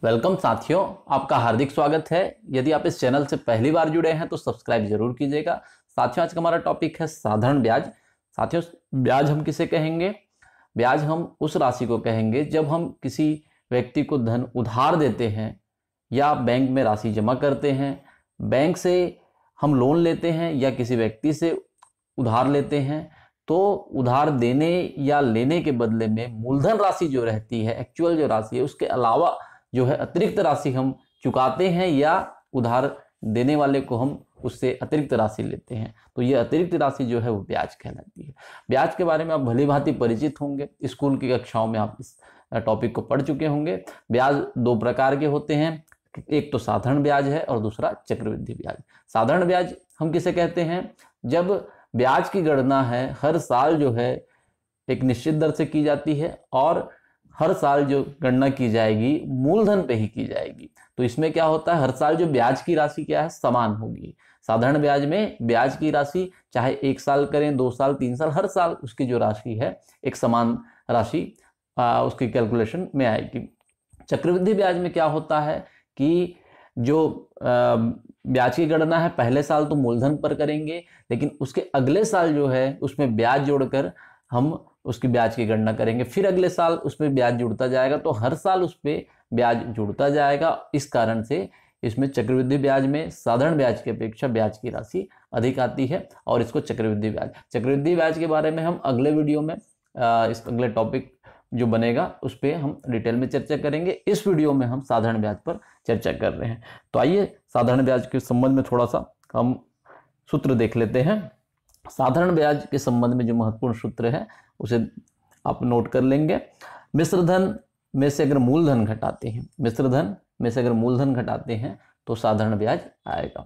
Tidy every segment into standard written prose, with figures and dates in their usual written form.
Welcome साथियों, आपका हार्दिक स्वागत है। यदि आप इस चैनल से पहली बार जुड़े हैं तो सब्सक्राइब जरूर कीजिएगा। साथियों, आज का हमारा टॉपिक है साधारण ब्याज। साथियों, ब्याज हम किसे कहेंगे? ब्याज हम उस राशि को कहेंगे जब हम किसी व्यक्ति को धन उधार देते हैं या बैंक में राशि जमा करते हैं, बैंक से हम लोन लेते हैं या किसी व्यक्ति से उधार लेते हैं, तो उधार देने या लेने के बदले में मूलधन राशि जो रहती है, एक्चुअल जो राशि है, उसके अलावा जो है अतिरिक्त राशि हम चुकाते हैं या उधार देने वाले को हम उससे अतिरिक्त राशि लेते हैं, तो ये अतिरिक्त राशि जो है वो ब्याज कहलाती है। ब्याज के बारे में आप भली भांति परिचित होंगे, स्कूल की कक्षाओं में आप इस टॉपिक को पढ़ चुके होंगे। ब्याज दो प्रकार के होते हैं, एक तो साधारण ब्याज है और दूसरा चक्रवृद्धि ब्याज। साधारण ब्याज हम किसे कहते हैं? जब ब्याज की गणना है हर साल जो है एक निश्चित दर से की जाती है और हर साल जो गणना की जाएगी मूलधन पे ही की जाएगी। तो इसमें क्या होता है, हर साल जो ब्याज की राशि क्या है, समान होगी। साधारण ब्याज में ब्याज की राशि चाहे 1 साल करें, 2 साल, 3 साल, हर साल उसकी जो राशि है एक समान राशि उसकी कैलकुलेशन में आएगी। चक्रवृद्धि ब्याज में क्या होता है कि जो ब्याज की गणना है पहले साल तो मूलधन पर करेंगे, लेकिन उसके अगले साल जो है उसमें ब्याज जोड़कर हम उसकी ब्याज की गणना करेंगे, फिर अगले साल उसमें ब्याज जुड़ता जाएगा, तो हर साल उस पर ब्याज जुड़ता जाएगा। इस कारण से इसमें चक्रवृद्धि ब्याज में साधारण ब्याज की अपेक्षा ब्याज की राशि अधिक आती है और इसको चक्रवृद्धि ब्याज के बारे में हम अगले वीडियो में इस अगले टॉपिक जो बनेगा उस पर हम डिटेल में चर्चा करेंगे। इस वीडियो में हम साधारण ब्याज पर चर्चा कर रहे हैं। तो आइए साधारण ब्याज के संबंध में थोड़ा सा हम सूत्र देख लेते हैं। साधारण ब्याज के संबंध में जो महत्वपूर्ण सूत्र है उसे आप नोट कर लेंगे। मिश्र धन में से अगर मूलधन घटाते हैं, मिश्र धन में से अगर मूलधन घटाते हैं तो साधारण ब्याज आएगा।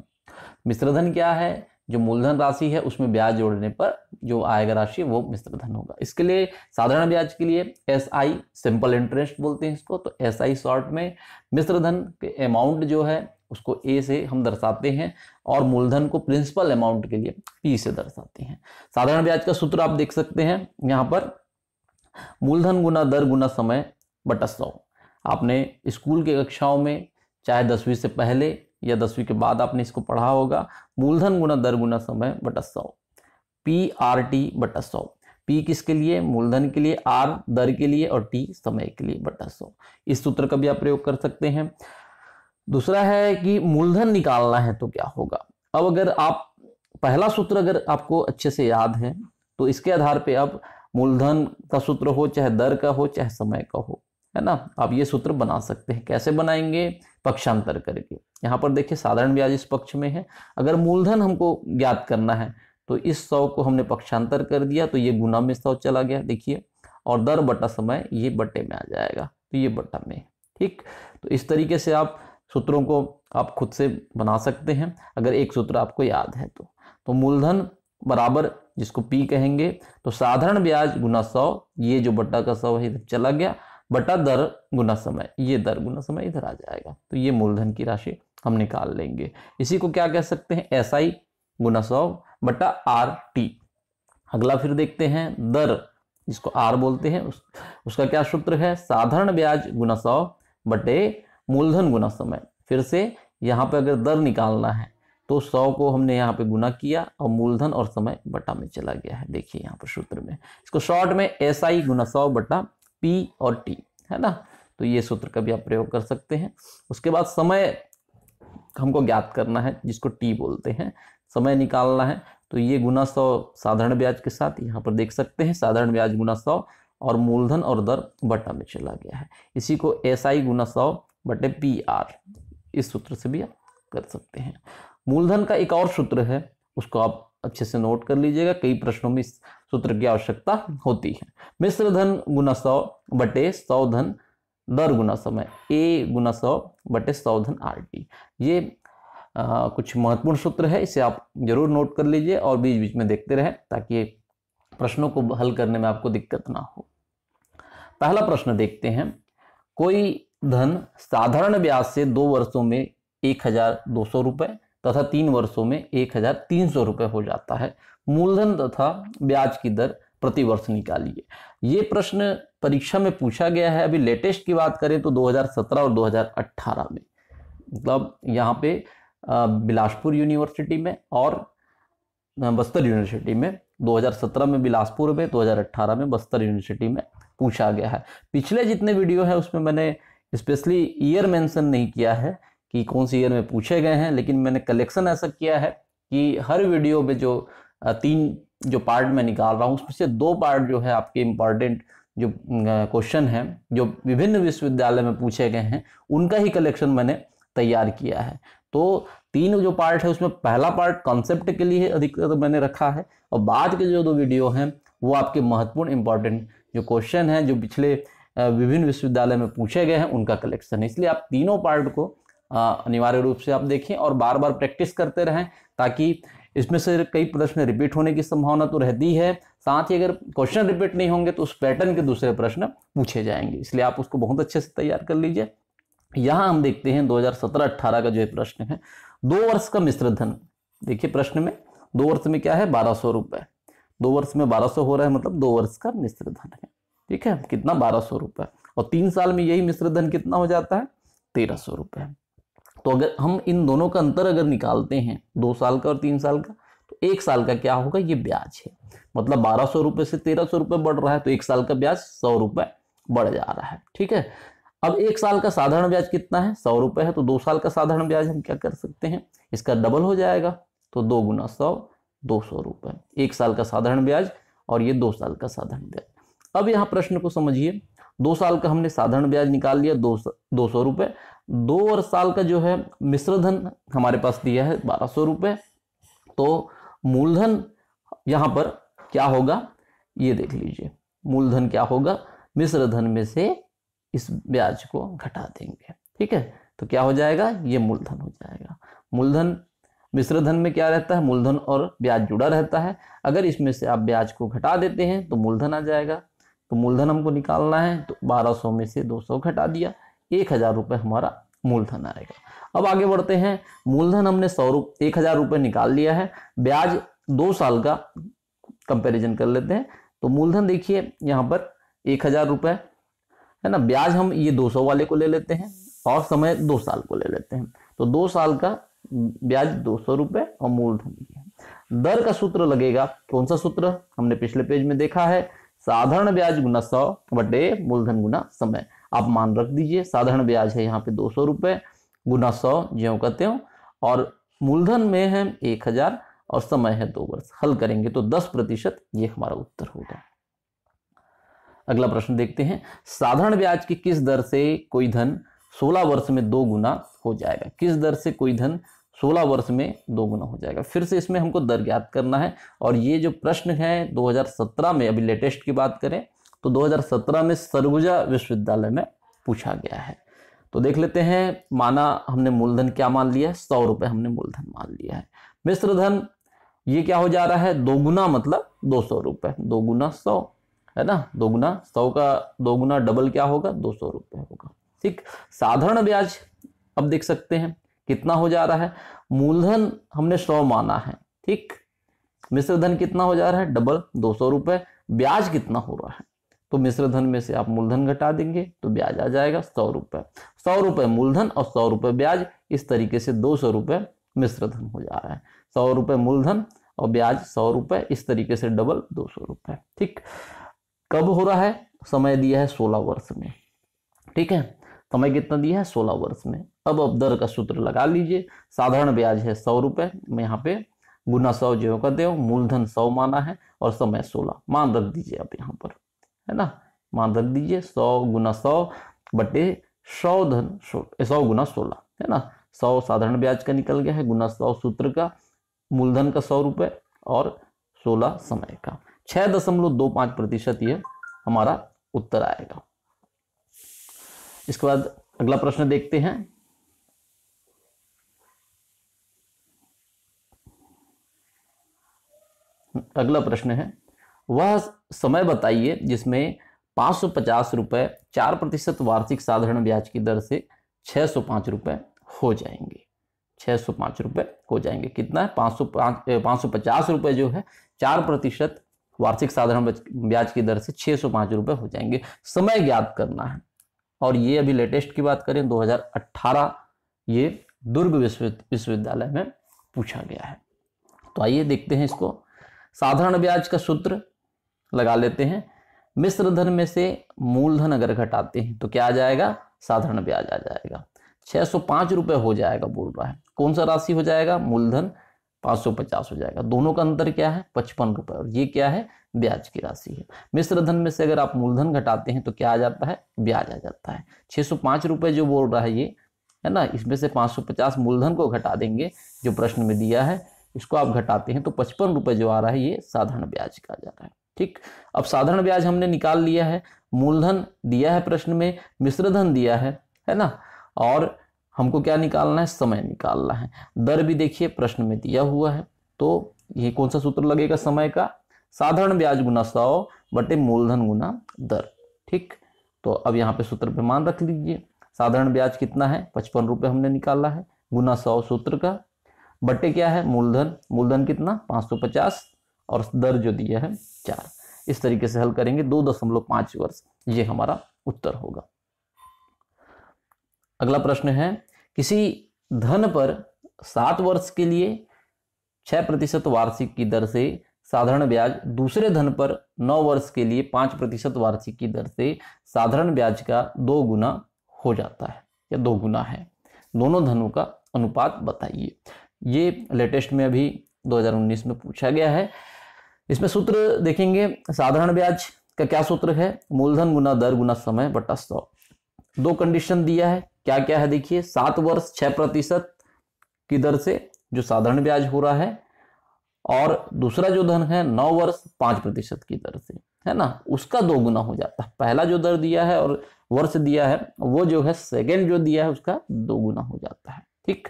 मिश्र धन क्या है? जो मूलधन राशि है उसमें ब्याज जोड़ने पर जो आएगा राशि वो मिश्र धन होगा। इसके लिए साधारण ब्याज के लिए SI सिंपल इंटरेस्ट बोलते हैं इसको, तो SI शॉर्ट में। मिश्र धन के अमाउंट जो है उसको A से हम दर्शाते हैं और मूलधन को प्रिंसिपल अमाउंट के लिए P से दर्शाते हैं। साधारण ब्याज का सूत्र आप देख सकते हैं यहाँ पर, मूलधन गुना दर गुना समय बटा 100। आपने स्कूल के कक्षाओं में चाहे 10वीं से पहले या 10वीं के बाद आपने इसको पढ़ा होगा। मूलधन गुना दर गुना समय बटा 100, PRT बटा 100। P किसके लिए? मूलधन के लिए, R दर के लिए और T समय के लिए बटा 100। इस सूत्र का भी आप प्रयोग कर सकते हैं। दूसरा है कि मूलधन निकालना है तो क्या होगा। अब अगर आप पहला सूत्र अगर आपको अच्छे से याद है तो इसके आधार पे अब मूलधन का सूत्र हो, चाहे दर का हो, चाहे समय का हो, है ना, आप ये सूत्र बना सकते हैं। कैसे बनाएंगे? पक्षांतर करके। यहाँ पर देखिए साधारण ब्याज इस पक्ष में है, अगर मूलधन हमको ज्ञात करना है तो इस 100 को हमने पक्षांतर कर दिया तो ये गुना में 100 चला गया, देखिए, और दर बटा समय ये बटे में आ जाएगा, तो ये बटा में। ठीक, तो इस तरीके से आप सूत्रों को आप खुद से बना सकते हैं अगर एक सूत्र आपको याद है तो मूलधन बराबर जिसको P कहेंगे, तो साधारण ब्याज गुना 100, ये जो बटा का 100 है इधर चला गया, बटा दर गुना समय, ये दर गुना समय इधर आ जाएगा, तो ये मूलधन की राशि हम निकाल लेंगे। इसी को क्या कह सकते हैं? SI गुना 100 बटा RT। अगला फिर देखते हैं दर, जिसको R बोलते हैं, उसका क्या सूत्र है? साधारण ब्याज गुना 100 बटे मूलधन गुना समय। फिर से यहाँ पे अगर दर निकालना है तो 100 को हमने यहाँ पे गुना किया और मूलधन और समय बटा में चला गया है, देखिए यहाँ पर सूत्र में। इसको शॉर्ट में SI गुना 100 बटा P और T, है ना, तो ये सूत्र का भी आप प्रयोग कर सकते हैं। उसके बाद समय हमको ज्ञात करना है जिसको T बोलते हैं, समय निकालना है तो ये गुना 100 साधारण ब्याज के साथ यहाँ पर देख सकते हैं, साधारण ब्याज गुना 100 और मूलधन और दर बटा में चला गया है। इसी को SI गुना 100 बटे PR, इस सूत्र से भी आप कर सकते हैं। मूलधन का एक और सूत्र है, उसको आप अच्छे से नोट कर लीजिएगा, कई प्रश्नों में इस सूत्र की आवश्यकता होती है। मिश्र धन गुना 100 बटे 100 धन दर गुना समय, A गुना 100 बटे 100 धन RT। ये कुछ महत्वपूर्ण सूत्र है, इसे आप जरूर नोट कर लीजिए और बीच बीच में देखते रहें ताकि प्रश्नों को हल करने में आपको दिक्कत ना हो। पहला प्रश्न देखते हैं, कोई धन साधारण ब्याज से 2 वर्षों में 1200 रुपए तथा 3 वर्षों में 1300 रुपए हो जाता है, मूलधन तथा ब्याज की दर प्रति वर्ष निकालिए। ये प्रश्न परीक्षा में पूछा गया है, अभी लेटेस्ट की बात करें तो 2017 और 2018 में, मतलब यहाँ पे बिलासपुर यूनिवर्सिटी में और बस्तर यूनिवर्सिटी में, 2017 में बिलासपुर में, 2018 में बस्तर यूनिवर्सिटी में पूछा गया है। पिछले जितने वीडियो है उसमें मैंने स्पेशली ईयर मेंशन नहीं किया है कि कौन सी ईयर में पूछे गए हैं, लेकिन मैंने कलेक्शन ऐसा किया है कि हर वीडियो में जो 3 जो पार्ट मैं निकाल रहा हूँ उसमें से 2 पार्ट जो है आपके इम्पॉर्टेंट जो क्वेश्चन हैं जो विभिन्न विश्वविद्यालय में पूछे गए हैं उनका ही कलेक्शन मैंने तैयार किया है। तो 3 जो पार्ट है उसमें पहला पार्ट कॉन्सेप्ट के लिए अधिकतर मैंने रखा है, और बाद के जो 2 वीडियो हैं वो आपके महत्वपूर्ण इंपॉर्टेंट जो क्वेश्चन हैं जो पिछले विभिन्न विश्वविद्यालय में पूछे गए हैं उनका कलेक्शन है। इसलिए आप तीनों पार्ट को अनिवार्य रूप से आप देखें और बार बार प्रैक्टिस करते रहें, ताकि इसमें से कई प्रश्न रिपीट होने की संभावना तो रहती है, साथ ही अगर क्वेश्चन रिपीट नहीं होंगे तो उस पैटर्न के दूसरे प्रश्न पूछे जाएंगे, इसलिए आप उसको बहुत अच्छे से तैयार कर लीजिए। यहाँ हम देखते हैं 2017-18 का जो प्रश्न है, 2 वर्ष का मिश्र धन। देखिए प्रश्न में 2 वर्ष में क्या है, 1200 रुपए, 2 वर्ष में 1200 हो रहा है, मतलब 2 वर्ष का मिश्र धन है। ठीक है, कितना, 1200 रुपए, और 3 साल में यही मिश्र धन कितना हो जाता है, 1300 रुपए। तो अगर हम इन दोनों का अंतर अगर निकालते हैं, 2 साल का और 3 साल का, तो 1 साल का क्या होगा, ये ब्याज है, मतलब 1200 रुपए से 1300 रुपए बढ़ रहा है, तो 1 साल का ब्याज 100 रुपए बढ़ जा रहा है। ठीक है, अब 1 साल का साधारण ब्याज कितना है, 100 रुपए है, तो 2 साल का साधारण ब्याज हम क्या कर सकते हैं, इसका डबल हो जाएगा, तो 2 गुना 100, 200 रुपए, 1 साल का साधारण ब्याज और ये 2 साल का साधारण ब्याज। अब यहाँ प्रश्न को समझिए, 2 साल का हमने साधारण ब्याज निकाल लिया 200 रुपए, 2 और साल का जो है मिश्र धन हमारे पास दिया है 1200 रुपए, तो मूलधन यहाँ पर क्या होगा, ये देख लीजिए, मूलधन क्या होगा, मिश्र धन में से इस ब्याज को घटा देंगे। ठीक है, तो क्या हो जाएगा, ये मूलधन हो जाएगा। मूलधन मिश्र धन में क्या रहता है, मूलधन और ब्याज जुड़ा रहता है, अगर इसमें से आप ब्याज को घटा देते हैं तो मूलधन आ जाएगा। तो मूलधन हमको निकालना है, तो 1200 में से 200 घटा दिया, 1000 रुपये हमारा मूलधन आएगा। अब आगे बढ़ते हैं, मूलधन हमने 1000 रुपये निकाल लिया है, ब्याज 2 साल का कंपैरिजन कर लेते हैं, तो मूलधन देखिए यहाँ पर 1000 रुपये है ना, ब्याज हम ये 200 वाले को ले लेते हैं और समय 2 साल को ले लेते हैं, तो 2 साल का ब्याज 200 रुपये और मूलधन ये। दर का सूत्र लगेगा, कौन सा सूत्र, हमने पिछले पेज में देखा है, साधारण ब्याज गुना 100 बटे मूलधन गुना समय। आप मान रख दीजिए, साधारण ब्याज है यहाँ पे 200 रुपये गुना 100 ज्यों का त्यों, और मूलधन में है 1000 और समय है 2 वर्ष। हल करेंगे तो 10% ये हमारा उत्तर होगा। अगला प्रश्न देखते हैं, साधारण ब्याज की किस दर से कोई धन 16 वर्ष में 2 गुना हो जाएगा। किस दर से कोई धन 16 वर्ष में 2 गुना हो जाएगा। फिर से इसमें हमको दर ज्ञात करना है, और ये जो प्रश्न है 2017 में, अभी लेटेस्ट की बात करें तो 2017 में सरगुजा विश्वविद्यालय में पूछा गया है। तो देख लेते हैं, माना हमने मूलधन क्या मान लिया है, 100 रुपये हमने मूलधन मान लिया है। मिश्र धन ये क्या हो जा रहा है, 2 गुना मतलब 200 रुपये, 2 गुना 100 है ना, 2 गुना 100 का 2 गुना डबल क्या होगा, 200 रुपये होगा। ठीक, साधारण ब्याज अब देख सकते हैं कितना हो जा रहा है, मूलधन हमने 100 माना है, ठीक, मिश्र धन कितना हो जा रहा है, डबल 200 रुपये, ब्याज कितना हो रहा है, तो मिश्र धन में से आप मूलधन घटा देंगे तो ब्याज आ जाएगा 100 रुपये। 100 रुपये मूलधन और 100 रुपये ब्याज, इस तरीके से 200 रुपये मिश्र धन हो जा रहा है, 100 रुपये मूलधन और ब्याज 100 रुपये, इस तरीके से डबल 200 रुपये। ठीक, कब हो रहा है, समय दिया है 16 वर्ष में। ठीक है, समय कितना दिया है, 16 वर्ष में। अब दर का सूत्र लगा लीजिए, साधारण ब्याज है 100 रुपये, मैं यहाँ पे गुना 100 जो कर दे, मूलधन 100 माना है और समय 16 मान रख दीजिए आप यहाँ पर, है ना, मान रख दीजिए 100 गुना 100 बटे 100 गुना 16 है ना, 100 साधारण ब्याज का निकल गया है, गुना 100 सूत्र का, मूलधन का 100 रुपये और 16 समय का, 6.25% ये हमारा उत्तर आएगा। इसके बाद अगला प्रश्न देखते हैं, अगला प्रश्न है, वह समय बताइए जिसमें 550 रुपये 4% वार्षिक साधारण ब्याज की दर से 605 रुपये हो जाएंगे। 605 रुपये हो जाएंगे, कितना है, 550 रुपये जो है 4% वार्षिक साधारण ब्याज की दर से 605 रुपए हो जाएंगे। समय ज्ञात करना है, और ये अभी लेटेस्ट की बात करें 2018 ये दुर्ग विश्वविद्यालय में पूछा गया है। तो आइए देखते हैं इसको। साधारण ब्याज का सूत्र लगा लेते हैं। मिश्र धन में से मूलधन अगर घटाते हैं तो क्या आ जाएगा, साधारण ब्याज आ जाएगा। 605 रुपए हो जाएगा बोल रहा है। कौन सा राशि हो जाएगा, मूलधन 550 हो जाएगा। दोनों का अंतर क्या है, 55 रुपए, और ये क्या है, ब्याज की राशि है। मिश्र धन में से अगर आप मूलधन घटाते हैं तो क्या आ जाता है, ब्याज आ जाता है। 605 रुपए जो बोल रहा है ये है ना, इसमें से 550 मूलधन को घटा देंगे जो प्रश्न में दिया है, इसको आप घटाते हैं तो 55 रुपए जो आ रहा है ये साधारण ब्याज का आ जा रहा है। ठीक, अब साधारण ब्याज हमने निकाल लिया है, मूलधन दिया है प्रश्न में, मिश्र धन दिया है ना, और हमको क्या निकालना है, समय निकालना है। दर भी देखिए प्रश्न में दिया हुआ है, तो ये कौन सा सूत्र लगेगा समय का, साधारण ब्याज गुना 100 बटे मूलधन गुना दर। ठीक, तो अब यहाँ पे सूत्र पे मान रख लीजिए। साधारण ब्याज कितना है, 55 रुपए हमने निकाला है, गुना 100 सूत्र का, बटे क्या है, मूलधन कितना 550, और दर जो दिया है 4। इस तरीके से हल करेंगे 2.5 वर्ष, ये हमारा उत्तर होगा। अगला प्रश्न है, किसी धन पर 7 वर्ष के लिए 6% वार्षिक की दर से साधारण ब्याज दूसरे धन पर 9 वर्ष के लिए 5% वार्षिक की दर से साधारण ब्याज का 2 गुना हो जाता है या 2 गुना है। दोनों धनों का अनुपात बताइए। ये लेटेस्ट में अभी 2019 में पूछा गया है। इसमें सूत्र देखेंगे, साधारण ब्याज का क्या सूत्र है, मूलधन गुना दर गुना समय बटा 100। 2 कंडीशन दिया है, क्या क्या है देखिए, 7 वर्ष 6% की दर से जो साधारण ब्याज हो रहा है, और दूसरा जो धन है 9 वर्ष 5% की दर से, है ना, उसका 2 गुना हो जाता है। पहला जो दर दिया है और वर्ष दिया है वो जो है सेकेंड जो दिया है उसका 2 गुना हो जाता है। ठीक,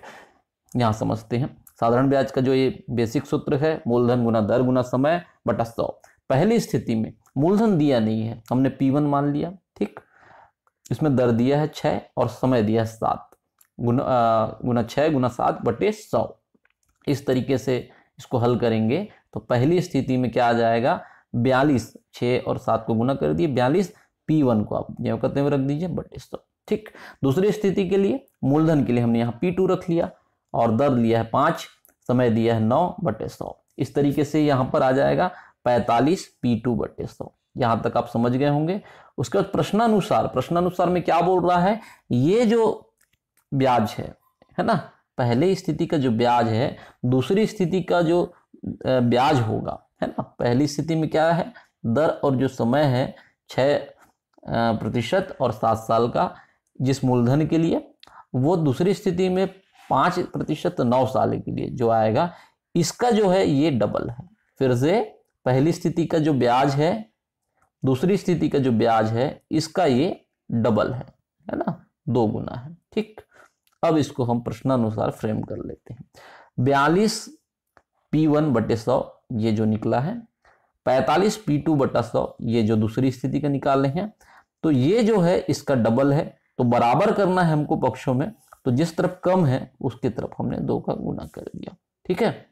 यहां समझते हैं साधारण ब्याज का जो ये बेसिक सूत्र है, मूलधन गुना दर गुना समय बटा 100। पहली स्थिति में मूलधन दिया नहीं है, हमने P1 मान लिया। ठीक, इसमें दर दिया है 6 और समय दिया है 7, गुना 6 गुना 7 बटे 100। इस तरीके से इसको हल करेंगे तो पहली स्थिति में क्या आ जाएगा, 42, 6 और 7 को गुना कर दिए 42, P1 को आप जो कहते हैं रख दीजिए बटे 100। ठीक, दूसरी स्थिति के लिए मूलधन के लिए हमने यहाँ P2 रख लिया और दर लिया है 5, समय दिया है 9 बटे 100। इस तरीके से यहाँ पर आ जाएगा 45 P2 बटे 100। यहाँ तक आप समझ गए होंगे। उसके बाद प्रश्नानुसार में क्या बोल रहा है, ये जो ब्याज है ना, पहले स्थिति का जो ब्याज है दूसरी स्थिति का जो ब्याज होगा, है ना, पहली स्थिति में क्या है, दर और जो समय है 6% और 7 साल का जिस मूलधन के लिए, वो दूसरी स्थिति में 5% 9 साल के लिए जो आएगा, इसका जो है ये डबल है। फिर से पहली स्थिति का जो ब्याज है दूसरी स्थिति का जो ब्याज है इसका ये डबल है ना, 2 गुना है। ठीक, अब इसको हम प्रश्नानुसार फ्रेम कर लेते हैं। 42 P1 बटे 100 ये जो निकला है, 45 P2 बटा 100 ये जो दूसरी स्थिति का निकाले हैं, तो ये जो है इसका डबल है। तो बराबर करना है हमको पक्षों में, तो जिस तरफ कम है उसकी तरफ हमने 2 का गुना कर दिया। ठीक है,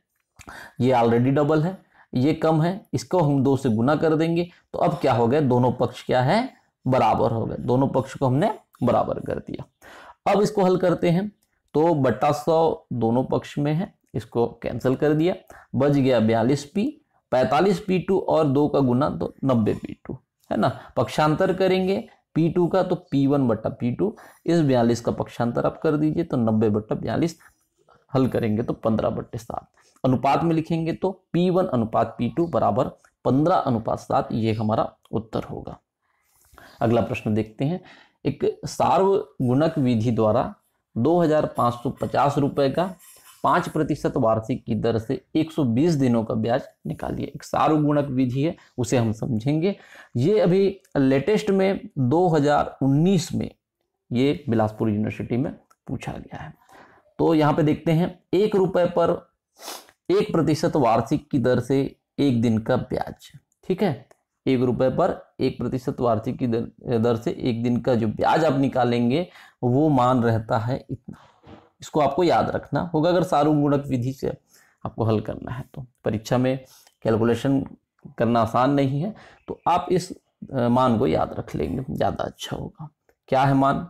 ये ऑलरेडी डबल है, ये कम है, इसको हम 2 से गुना कर देंगे। तो अब क्या हो गया, दोनों पक्ष क्या है, बराबर हो गए। दोनों पक्ष को हमने बराबर कर दिया। अब इसको हल करते हैं तो बटा 100 दोनों पक्ष में है, इसको कैंसिल कर दिया, बच गया 42P, 45 P2 और 2 का गुना तो 90 P2, है ना। पक्षांतर करेंगे P2 का तो P1 बटा P2, इस 42 का पक्षांतर आप कर दीजिए तो 90 बटा 42, हल करेंगे तो 15 बटे 7। अनुपात में लिखेंगे तो P1 अनुपात P2 बराबर 15:7, ये हमारा उत्तर होगा। अगला प्रश्न देखते हैं। एक सार्वगुणक विधि द्वारा 2550 रुपए का 5% वार्षिक की दर से 120 दिनों का ब्याज निकालिए। एक सार्वगुणक विधि है, उसे हम समझेंगे। ये अभी लेटेस्ट में 2019 में ये बिलासपुर यूनिवर्सिटी में पूछा गया है। तो यहाँ पे देखते हैं, 1 रुपए पर 1% वार्षिक की दर से 1 दिन का ब्याज। ठीक है, 1 रुपए पर 1% वार्षिक की दर से 1 दिन का जो ब्याज आप निकालेंगे वो मान रहता है इतना। इसको आपको याद रखना होगा अगर सार्वगुणक विधि से आपको हल करना है तो। परीक्षा में कैलकुलेशन करना आसान नहीं है, तो आप इस मान को याद रख लेंगे, ज़्यादा अच्छा होगा। क्या है मान?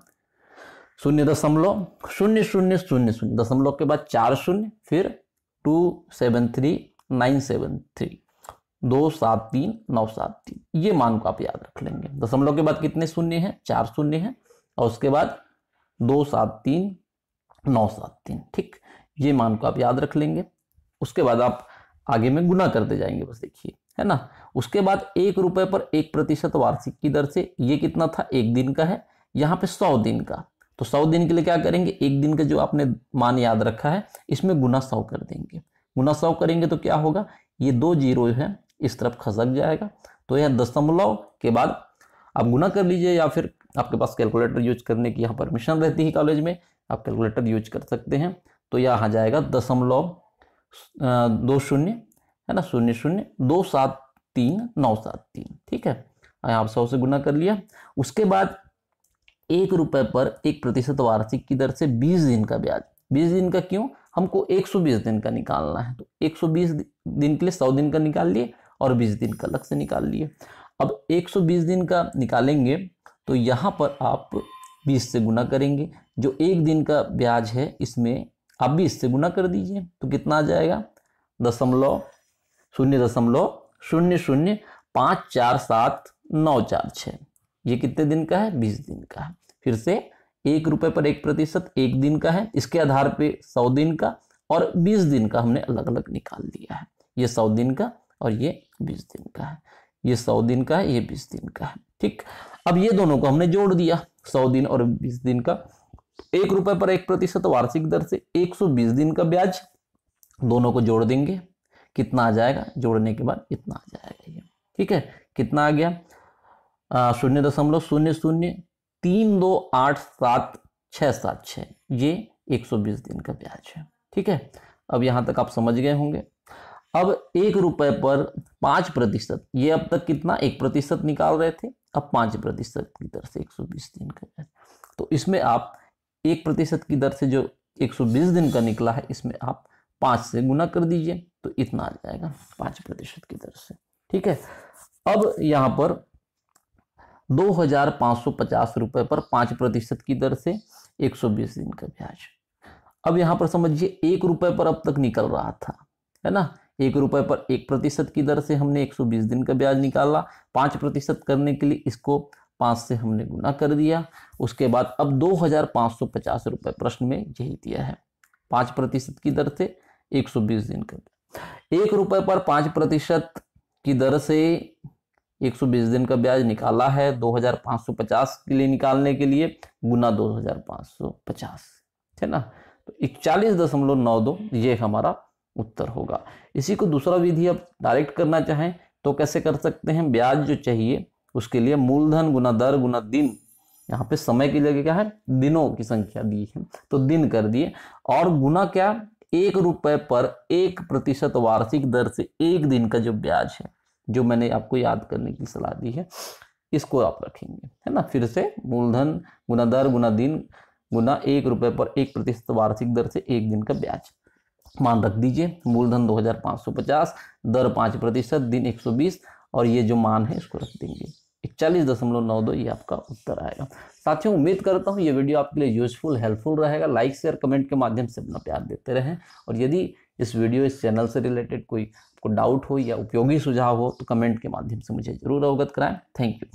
0.000000, दशमलव के बाद 4 शून्य, फिर 273973, 273,973, ये मान को आप याद रख लेंगे। दशमलव के बाद कितने शून्य हैं? 4 शून्य हैं, और उसके बाद 273,973, ठीक, ये मान को आप याद रख लेंगे। उसके बाद आप आगे में गुना करते जाएंगे, बस देखिए, है ना। उसके बाद 1 रुपए पर 1% वार्षिक की दर से, ये कितना था? 1 दिन का है, यहाँ पे 100 दिन का, तो 100 दिन के लिए क्या करेंगे? 1 दिन का जो आपने मान याद रखा है इसमें गुना 100 कर देंगे। गुना 100 करेंगे तो क्या होगा? ये 2 जीरो है इस तरफ खसक जाएगा, तो यह दशमलव के बाद आप गुना कर लीजिए, या फिर आपके पास कैलकुलेटर यूज करने की यहाँ परमिशन रहती है कॉलेज में, आप कैलकुलेटर यूज कर सकते हैं। तो यहाँ आ जाएगा 0.20, है ना, 0.0273973, ठीक है। यहाँ आप 100 से गुना कर लिया। उसके बाद 1 रुपए पर 1% वार्षिक की दर से 20 दिन का ब्याज। 20 दिन का क्यों? हमको 120 दिन का निकालना है, तो 120 दिन के लिए 100 दिन का निकाल लिए और 20 दिन का अलग से निकाल लिए। अब 120 दिन का निकालेंगे तो यहाँ पर आप 20 से गुना करेंगे, जो 1 दिन का ब्याज है इसमें आप 20 से गुना कर दीजिए, तो कितना आ जाएगा? 0.00547946। ये कितने दिन का है? 20 दिन का है। फिर से 1 रुपए पर 1% 1 दिन का है, इसके आधार पे 100 दिन का और 20 दिन का हमने अलग अलग निकाल लिया है। ये 100 दिन का और ये 20 दिन का है, ये 100 दिन का है, ये 20 दिन का है, ठीक। अब ये दोनों को हमने जोड़ दिया, 100 दिन और 20 दिन का। 1 रुपए पर 1% वार्षिक दर से 120 दिन का ब्याज, दोनों को जोड़ देंगे, कितना आ जाएगा? जोड़ने के बाद इतना आ जाएगा ये, ठीक है। कितना आ गया? 0.003287676, ये 120 दिन का ब्याज है, ठीक है। अब यहाँ तक आप समझ गए होंगे। अब 1 रुपए पर 5%, ये अब तक कितना? 1% निकाल रहे थे, अब 5% की दर से 120 दिन का ब्याज। तो इसमें आप 1% की दर से जो 120 दिन का निकला है, इसमें आप 5 से गुना कर दीजिए, तो इतना आ जाएगा 5% की दर से, ठीक है। अब यहाँ पर 2,550 रुपए पर 5% की दर से 120 दिन का ब्याज। अब यहाँ पर समझिए 1 रुपए पर अब तक निकल रहा था, है ना। 1 रुपए पर 1% की दर से हमने 120 दिन का ब्याज निकाला। 5% करने के लिए इसको 5 से हमने गुना कर दिया। उसके बाद अब 2,550 रुपए प्रश्न में यही दिया है, 5% की दर से 120 दिन का। 1 रुपए पर 5% की दर से 120 दिन का ब्याज निकाला है। 2,550 के लिए निकालने के लिए गुना 2,550, है ना, तो 41.92 ये हमारा उत्तर होगा। इसी को दूसरा विधि आप डायरेक्ट करना चाहें तो कैसे कर सकते हैं? ब्याज जो चाहिए उसके लिए मूलधन गुना दर गुना दिन, यहाँ पे समय की जगह क्या है? दिनों की संख्या दी है, तो दिन कर दिए, और गुना क्या? 1 रुपए पर 1% वार्षिक दर से 1 दिन का जो ब्याज है, जो मैंने आपको याद करने की सलाह दी है, इसको आप रखेंगे, है ना। फिर से मूलधन गुना दर गुना दिन गुना 1 रुपए पर 1% वार्षिक दर से 1 दिन का ब्याज, मान रख दीजिए। मूलधन 2,550, दर 5%, दिन 120, और ये जो मान है इसको रख देंगे 41.92, ये आपका उत्तर आएगा। साथियों, उम्मीद करता हूँ ये वीडियो आपके लिए यूजफुल हेल्पफुल रहेगा। लाइक शेयर कमेंट के माध्यम से अपना प्यार देते रहें, और यदि इस वीडियो इस चैनल से रिलेटेड कोई आपको डाउट हो या उपयोगी सुझाव हो तो कमेंट के माध्यम से मुझे जरूर अवगत कराएं। Thank you.